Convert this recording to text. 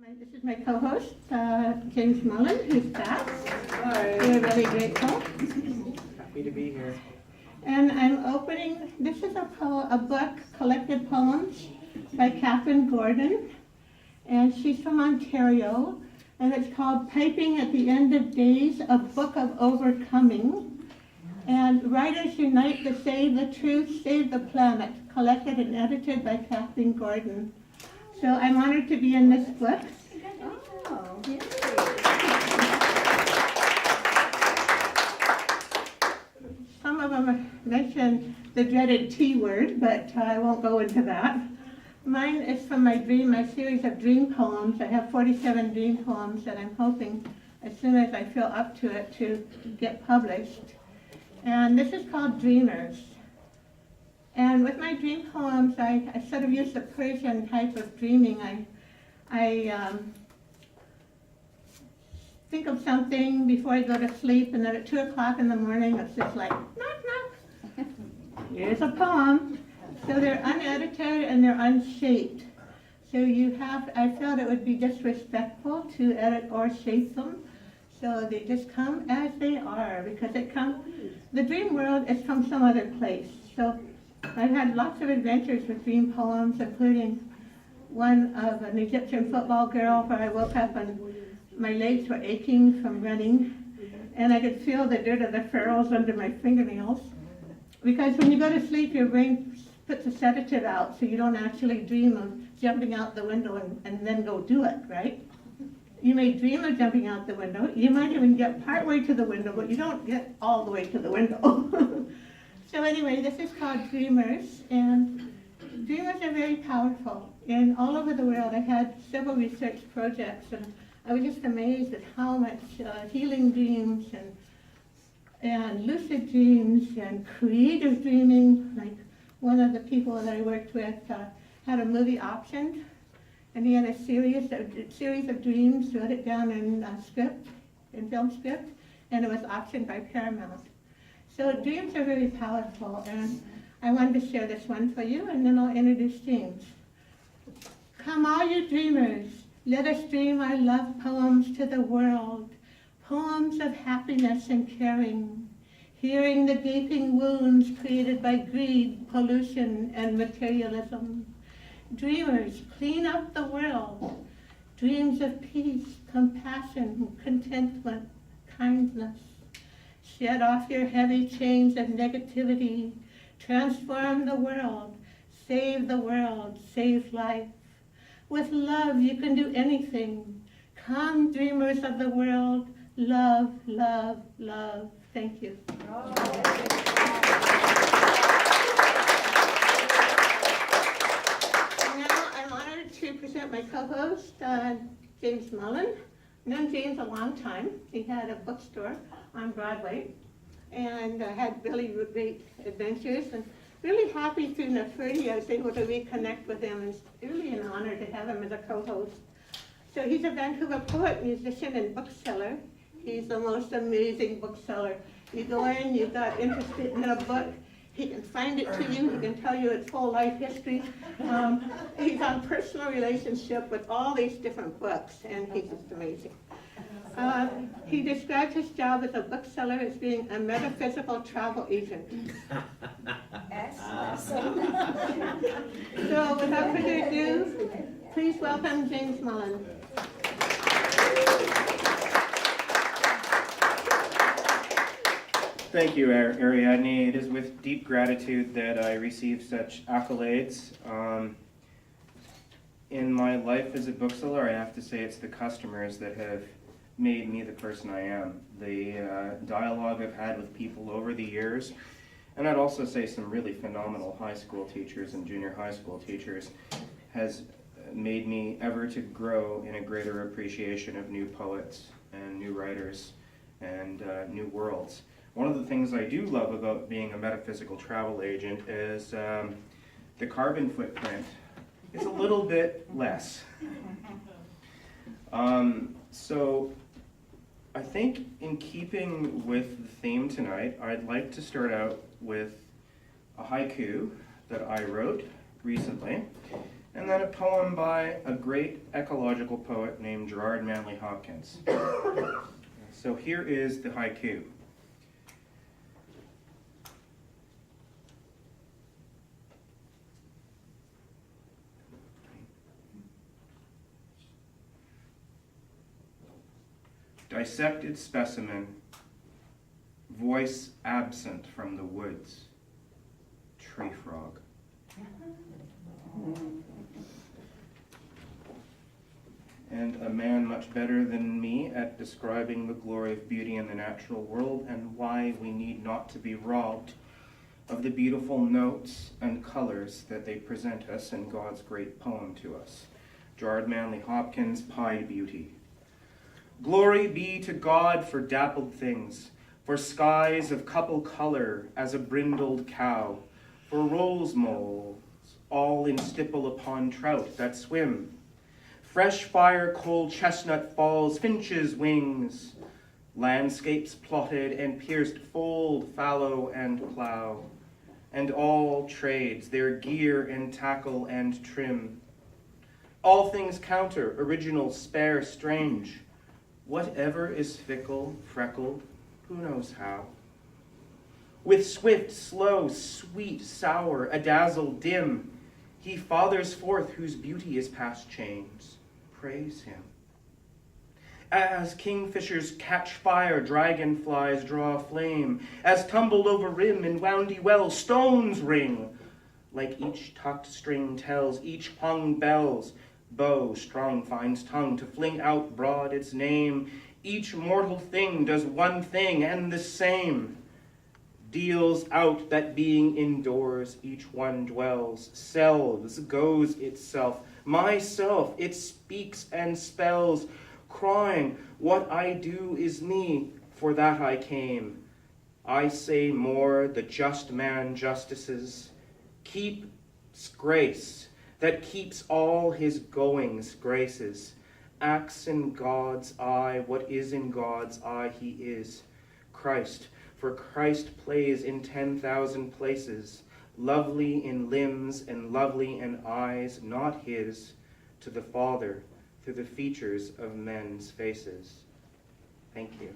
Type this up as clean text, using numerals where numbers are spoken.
This is my co-host, James Mullin, who's back. Hi. We're really grateful. Happy to be here. And I'm opening, this is a book, Collected Poems by Catherine Gordon. And she's from Ontario. And it's called Piping at the End of Days, a Book of Overcoming. And Writers Unite to Save the Truth, Save the Planet, collected and edited by Catherine Gordon. So I'm honored to be in this book. Oh, yay. Some of them mention the dreaded T word, but I won't go into that. Mine is from my series of dream poems. I have 47 dream poems that I'm hoping, as soon as I feel up to it, to get published. And this is called Dreamers. And with my dream poems, I sort of use the Persian type of dreaming. I think of something before I go to sleep, and then at 2 o'clock in the morning, it's just like, knock, knock. Here's a poem. So they're unedited and they're unshaped. So I felt it would be disrespectful to edit or shape them. So they just come as they are, because the dream world is from some other place. So I've had lots of adventures with dream poems, including one of an Egyptian football girl where I woke up and my legs were aching from running, and I could feel the dirt of the furrows under my fingernails. Because when you go to sleep, your brain puts a sedative out, so you don't actually dream of jumping out the window and then go do it, right? You may dream of jumping out the window. You might even get partway to the window, but you don't get all the way to the window. So anyway, this is called Dreamers, and dreamers are very powerful. And all over the world, I had several research projects, and I was just amazed at how much healing dreams and lucid dreams and creative dreaming. Like one of the people that I worked with had a movie optioned, and he had a series of dreams, wrote it down in film script, and it was optioned by Paramount. So dreams are very powerful, and I wanted to share this one for you, and then I'll introduce James. Come all you dreamers, let us dream our love poems to the world, poems of happiness and caring, healing the gaping wounds created by greed, pollution, and materialism. Dreamers, clean up the world, dreams of peace, compassion, contentment, kindness. Shed off your heavy chains of negativity, transform the world, save life. With love, you can do anything. Come, dreamers of the world, love, love, love. Thank you. Now, I'm honored to present my co-host, James Mullin. I've known James a long time. He had a bookstore on Broadway, and had really great adventures, and really happy through Nefertiti I was able to reconnect with him, and it's really an honor to have him as a co-host. So he's a Vancouver poet, musician, and bookseller. He's the most amazing bookseller. You go in, you got interested in a book, he can find it to you, he can tell you its whole life history. He's on personal relationship with all these different books, and he's just amazing. He described his job as a bookseller as being a metaphysical travel agent. So without further ado, please welcome James Mullin. Thank you, Ariadne. It is with deep gratitude that I receive such accolades. In my life as a bookseller, I have to say it's the customers that have made me the person I am. The dialogue I've had with people over the years, and I'd also say some really phenomenal high school teachers and junior high school teachers, has made me ever to grow in a greater appreciation of new poets and new writers and new worlds. One of the things I do love about being a metaphysical travel agent is the carbon footprint is a little bit less. So I think in keeping with the theme tonight, I'd like to start out with a haiku that I wrote recently. And then a poem by a great ecological poet named Gerard Manley Hopkins. So here is the haiku. Dissected specimen, voice absent from the woods, tree frog. And a man much better than me at describing the glory of beauty in the natural world and why we need not to be robbed of the beautiful notes and colors that they present us in God's great poem to us. Gerard Manley Hopkins, Pied Beauty. Glory be to God for dappled things, for skies of couple color as a brindled cow, for rose moles all in stipple upon trout that swim, fresh fire cold chestnut falls, finches' wings, landscapes plotted and pierced fold, fallow and plough, and all trades, their gear and tackle and trim. All things counter, original, spare, strange, whatever is fickle, freckled, who knows how. With swift, slow, sweet, sour, adazzled, dim, he fathers forth whose beauty is past chains. Praise him. As kingfishers catch fire, dragonflies draw flame, as tumbled over rim in woundy well stones ring, like each tucked string tells, each hung bells, bow strung finds tongue to fling out broad its name. Each mortal thing does one thing and the same, deals out that being indoors each one dwells, selves, goes itself, myself, it speaks and spells, crying, what I do is me, for that I came. I say more, the just man justices, keeps grace, that keeps all his goings graces, acts in God's eye, what is in God's eye he is, Christ, for Christ plays in 10,000 places, lovely in limbs and lovely in eyes, not his, to the Father, through the features of men's faces. Thank you.